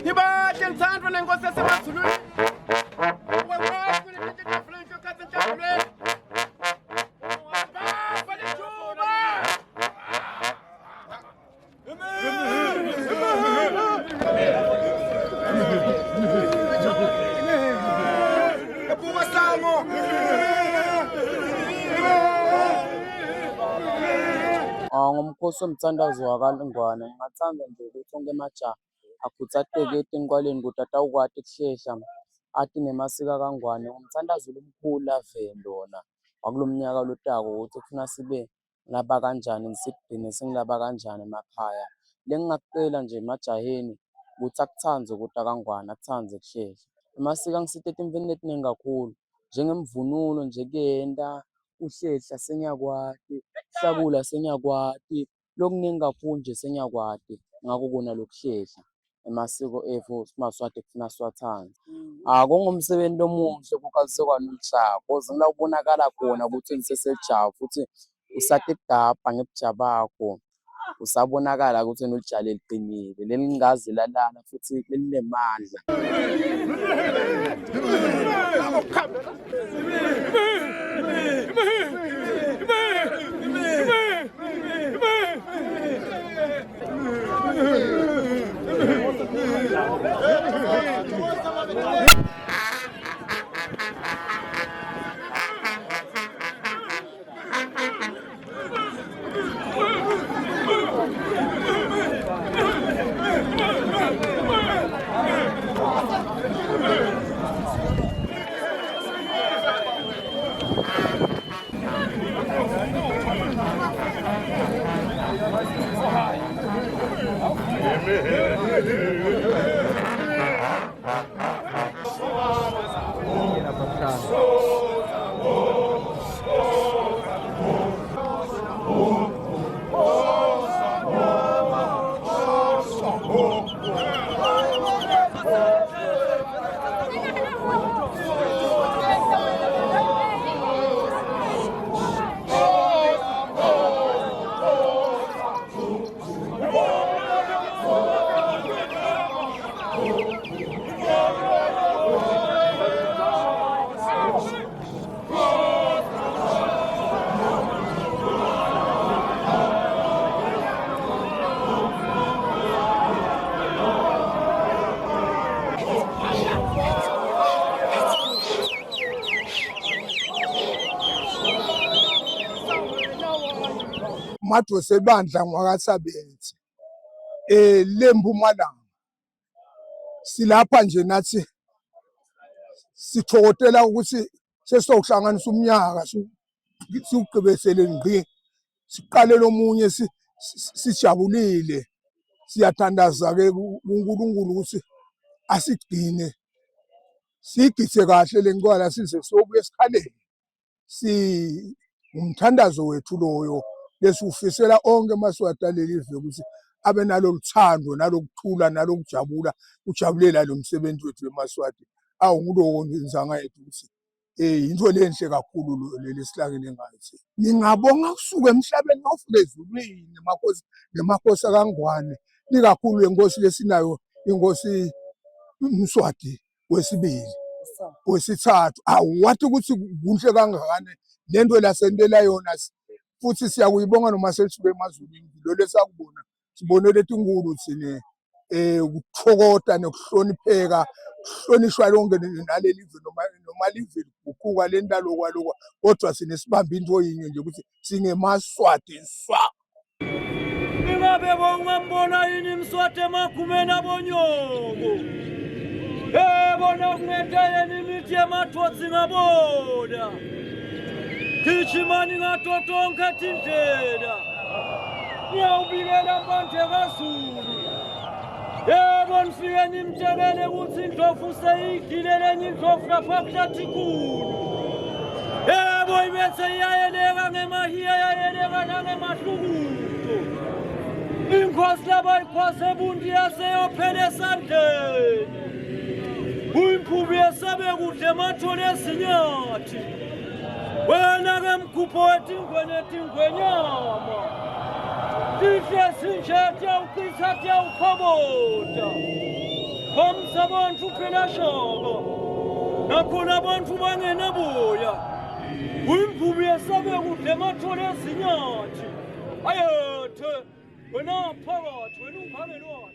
Ibahle ngithandwa nenkosi yasemazulwini. Ngomkhosi womthandazo wakaLungwane ngingathanda nje ukuthi onke amajaha akhuthe atekete enqwaleni ukuthi atawukwati kushesha athi nemasiko kaNgwane umthandazo omkhulu avele lona wakulo mnyaka lotako ukuthi kufuna sibe ngaba kanjani sigcine singilaba kanjani emakhaya. Lengingakucela nje emajaheni ukuthi akuthanze ukuthi akaNgwane akuthanze kushesha. Amasiko angisithe etimveni letiningi kakhulu njengemvunulo nje kuyenta uhlehla sengiyakwati, hlakula sengiyakwati, lokuningi kakhulu nje sengiyakwati ngako kona lokuhlehla emasiko ethu simaSwati kufuna siwathanze. Kungumsebenzi omuhle kukaZekwa noLishaka cause la ubonakala khona ukuthi niseselijaha futhi usate kugabha ngebuja bakho usabonakala ukuthi nolujale liqinile lelingazi lalala futhi linemandla. Madose bandla ngwakaSabenzi leMpumalanga silapha nje nathi sithokotela ukuthi sesizowuhlanganisa umnyaka siwugqibesele ngqi siqale lomunye sijabulile siyathandaza ke kuNkulunkulu ukuthi asigcine sigithe kahle lenqwala size sobuye esikhaleni umthandazo wethu loyo lesufisela onke amaswati aleli live ukuthi abe nalokuthando nalokuthula nalokujabula ujabulela lo msebenzi wethu wemaswati awungulo ngizanga yethu ukuthi into lenhle kakhulu leli sihlangene ngayo. Ngingabonga kusuka emhlabeni ngofika ezulwini nemakhosi akaNgwane likakhulu lenkosi lesinayo inkosi uMswati wesibili wesithathu wathi ukuthi kuhle kangakane lento lasentela yona futhi siyakuyibonga noma selisuke emazulwini lo lesakubona sibonele enkulu thine ukuthokota nokuhlonipheka hlonishwa lonke naleli live noma live ukuquka lentalo kwalokho kodwa sinesibamba into yinye nje ukuthi singemaswati swa. Ingabe bongambona yini iMswati emakhumeni abonyoko bona kunetayeni imithi yemathotsi ngabona Kichimani ngatotonga tindlela ngiyawubikela manje kaZulu yebo nifike nimtshelele ukuthi indlovu seyidlilele indlovu lapha kuhlathikulu yebo ibethe iyayeleka ngemahiya yayeleka nangemahlukuto inkosi labayikhosi ebundi yaseyophela esandleni uyimphubi yesabe kudle emathole ezinyathi wena ke mkhupho wetingwenyama tihle sinje tiyawuchitha tiyawukhobota sabantu phela shoko nakhona abantu bangenaboya uyimvubi yesabe kudle emathole ezinyathi ayethe wena phakathi wena ungabe lona